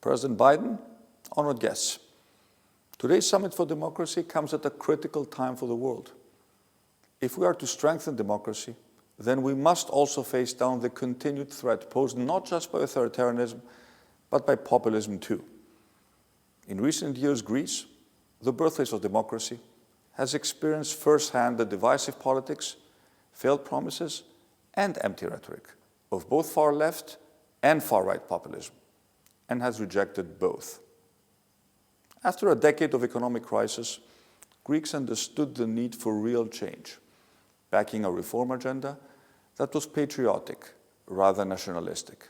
President Biden, honored guests, today's Summit for Democracy comes at a critical time for the world. If we are to strengthen democracy, then we must also face down the continued threat posed not just by authoritarianism, but by populism too. In recent years, Greece, the birthplace of democracy, has experienced firsthand the divisive politics, failed promises, and empty rhetoric of both far-left and far-right populism, and has rejected both. After a decade of economic crisis, Greeks understood the need for real change, backing a reform agenda that was patriotic rather than nationalistic.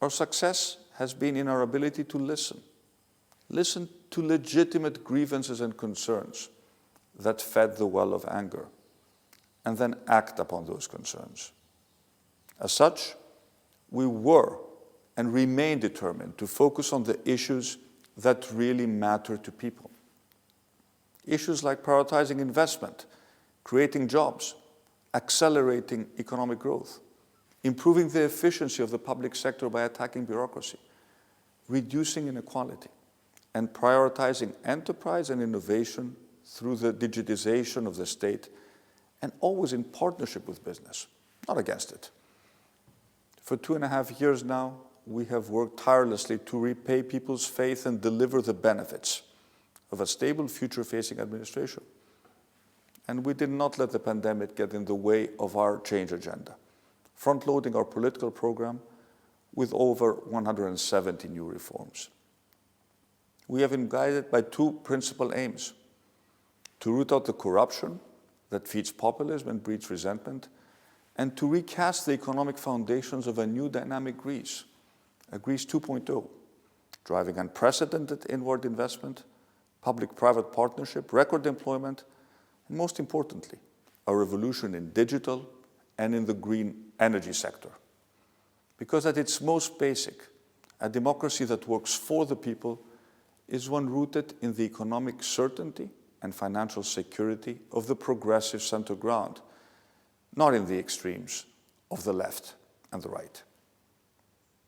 Our success has been in our ability to listen to legitimate grievances and concerns that fed the well of anger, and then act upon those concerns. As such, we were and remain determined to focus on the issues that really matter to people. Issues like prioritizing investment, creating jobs, accelerating economic growth, improving the efficiency of the public sector by attacking bureaucracy, reducing inequality, and prioritizing enterprise and innovation through the digitization of the state, and always in partnership with business, not against it. For 2.5 years now, we have worked tirelessly to repay people's faith and deliver the benefits of a stable, future-facing administration. And we did not let the pandemic get in the way of our change agenda, front-loading our political program with over 170 new reforms. We have been guided by two principal aims: to root out the corruption that feeds populism and breeds resentment, and to recast the economic foundations of a new dynamic Greece, a Greece 2.0, driving unprecedented inward investment, public-private partnership, record employment, and most importantly, a revolution in digital and in the green energy sector. Because at its most basic, a democracy that works for the people is one rooted in the economic certainty and financial security of the progressive center ground, not in the extremes of the left and the right.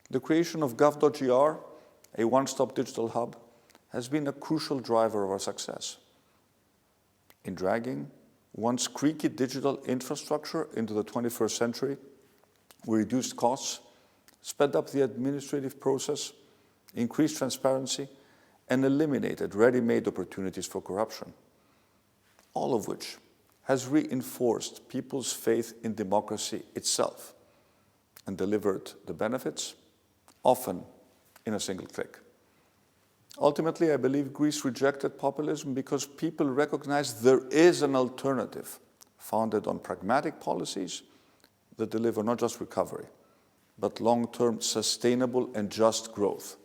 The creation of gov.gr, a one-stop digital hub, has been a crucial driver of our success. In dragging once creaky digital infrastructure into the 21st century, we reduced costs, sped up the administrative process, increased transparency, and eliminated ready-made opportunities for corruption, all of which has reinforced people's faith in democracy itself and delivered the benefits, often in a single click. Ultimately, I believe Greece rejected populism because people recognized there is an alternative founded on pragmatic policies that deliver not just recovery, but long-term sustainable and just growth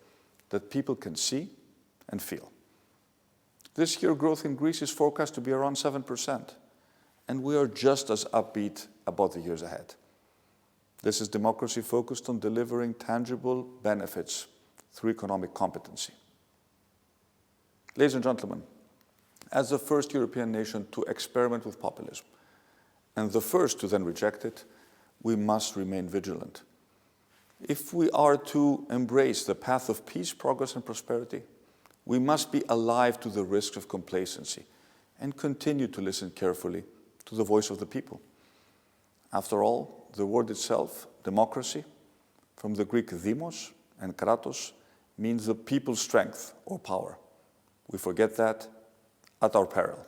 that people can see and feel. This year, growth in Greece is forecast to be around 7%, and we are just as upbeat about the years ahead. This is democracy focused on delivering tangible benefits through economic competency. Ladies and gentlemen, as the first European nation to experiment with populism, and the first to then reject it, we must remain vigilant. If we are to embrace the path of peace, progress, and prosperity, we must be alive to the risks of complacency and continue to listen carefully to the voice of the people. After all, the word itself, democracy, from the Greek demos and kratos, means the people's strength or power. We forget that at our peril.